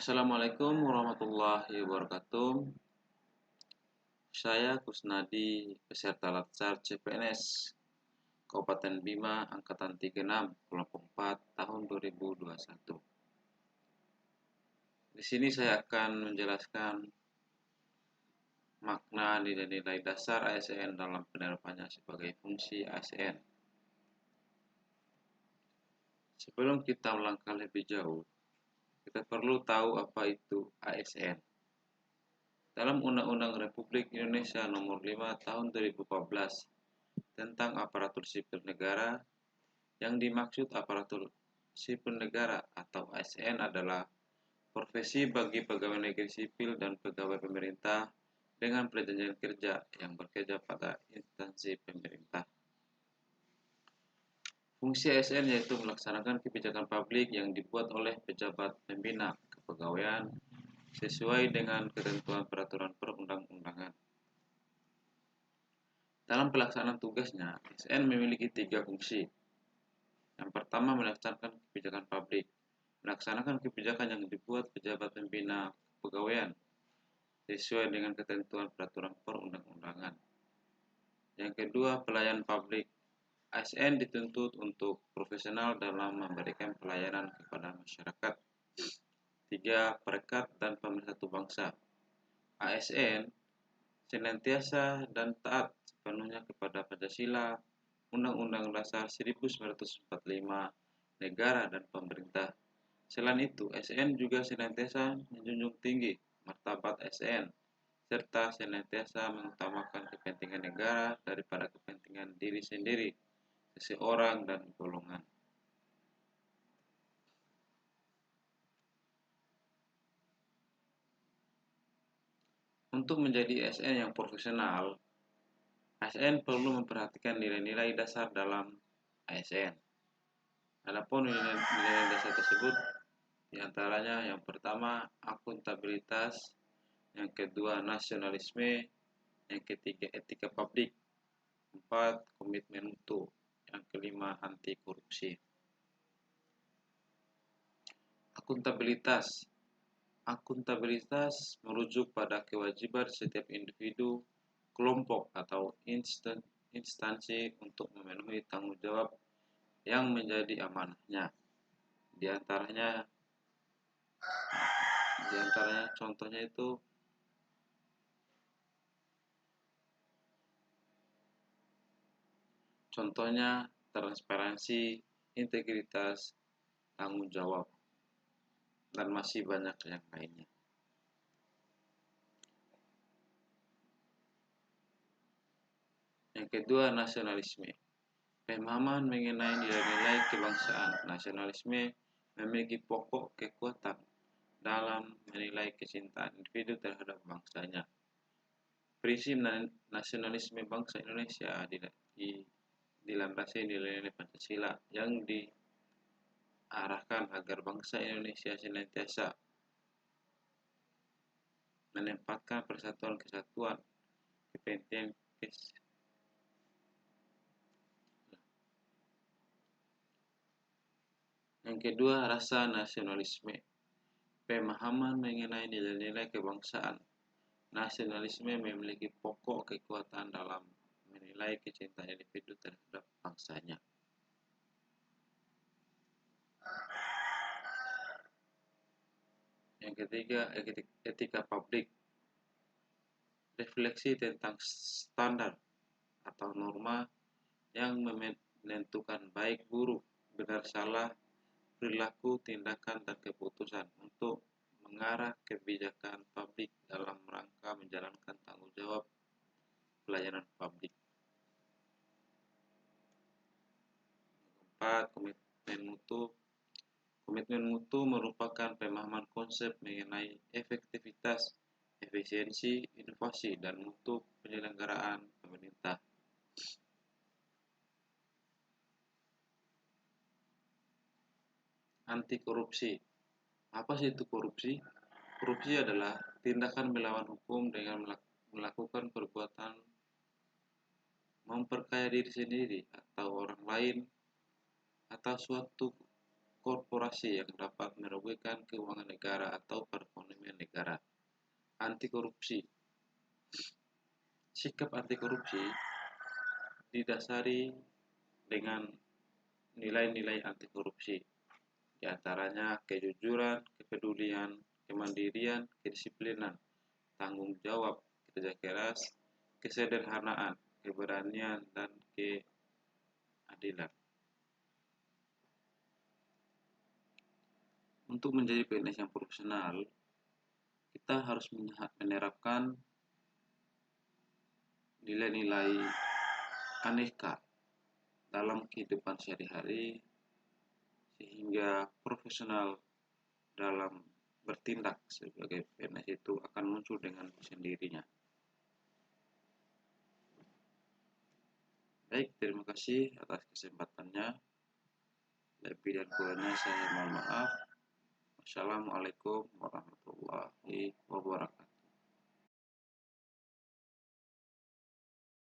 Assalamualaikum warahmatullahi wabarakatuh. Saya Kusnadi, peserta Latsar CPNS Kabupaten Bima Angkatan 36 kelompok 4 tahun 2021. Di sini saya akan menjelaskan makna nilai-nilai dasar ASN dalam penerapannya sebagai fungsi ASN. Sebelum kita melangkah lebih jauh, kita perlu tahu apa itu ASN. Dalam Undang-Undang Republik Indonesia Nomor 5 Tahun 2014 tentang aparatur sipil negara, yang dimaksud aparatur sipil negara atau ASN adalah profesi bagi pegawai negeri sipil dan pegawai pemerintah dengan perjanjian kerja yang bekerja pada instansi pemerintah. Fungsi ASN yaitu melaksanakan kebijakan publik yang dibuat oleh pejabat pembina kepegawaian sesuai dengan ketentuan peraturan perundang-undangan. Dalam pelaksanaan tugasnya, ASN memiliki 3 fungsi. Yang pertama, melaksanakan kebijakan publik. Melaksanakan kebijakan yang dibuat pejabat pembina kepegawaian sesuai dengan ketentuan peraturan perundang-undangan. Yang kedua, pelayan publik. ASN dituntut untuk profesional dalam memberikan pelayanan kepada masyarakat. 3. Perekat dan pemersatu bangsa. ASN senantiasa dan taat sepenuhnya kepada Pancasila, Undang-Undang Dasar 1945, negara dan pemerintah. Selain itu, ASN juga senantiasa menjunjung tinggi martabat ASN serta senantiasa mengutamakan kepentingan negara daripada kepentingan diri sendiri, seseorang dan golongan. Untuk menjadi ASN yang profesional, ASN perlu memperhatikan nilai-nilai dasar dalam ASN. Adapun nilai-nilai dasar tersebut diantaranya yang pertama akuntabilitas, yang kedua nasionalisme, yang ketiga etika publik, 4 komitmen mutu, yang kelima anti korupsi. Akuntabilitas. Akuntabilitas merujuk pada kewajiban setiap individu, kelompok atau instansi untuk memenuhi tanggung jawab yang menjadi amanahnya. Di antaranya contohnya itu transparansi, integritas, tanggung jawab, dan masih banyak yang lainnya. Yang kedua, nasionalisme. Pemahaman mengenai nilai-nilai kebangsaan. Nasionalisme memiliki pokok kekuatan dalam menilai kecintaan individu terhadap bangsanya. Prinsip nasionalisme bangsa Indonesia dilandasi nilai-nilai Pancasila yang diarahkan agar bangsa Indonesia senantiasa menempatkan persatuan kesatuan kepentingan Yang kedua, rasa nasionalisme. Pemahaman mengenai nilai-nilai kebangsaan. Nasionalisme memiliki pokok kekuatan dalam menilai kecintaan individu terhadap bangsanya. Yang ketiga, etika publik. Refleksi tentang standar atau norma yang menentukan baik buruk, benar salah, perilaku, tindakan, dan keputusan untuk mengarah kebijakan publik dalam rangka menjalankan tanggung jawab pelayanan publik. 4. Komitmen mutu. Komitmen mutu merupakan pemahaman konsep mengenai efektivitas, efisiensi, inovasi, dan mutu penyelenggaraan pemerintah. Anti korupsi. Apa sih itu korupsi? Korupsi adalah tindakan melawan hukum dengan melakukan perbuatan memperkaya diri sendiri atau orang lain atau suatu korporasi yang dapat merugikan keuangan negara atau perekonomian negara. Anti korupsi. Sikap anti korupsi didasari dengan nilai-nilai anti korupsi, di antaranya kejujuran, kepedulian, kemandirian, kedisiplinan, tanggung jawab, kerja keras, kesederhanaan, keberanian, dan keadilan. Untuk menjadi PNS yang profesional, kita harus menerapkan nilai-nilai aneka dalam kehidupan sehari-hari sehingga profesional dalam bertindak sebagai PNS itu akan muncul dengan sendirinya. Baik, terima kasih atas kesempatannya. Lebih dan kurangnya saya mohon maaf. Wassalamualaikum warahmatullahi wabarakatuh.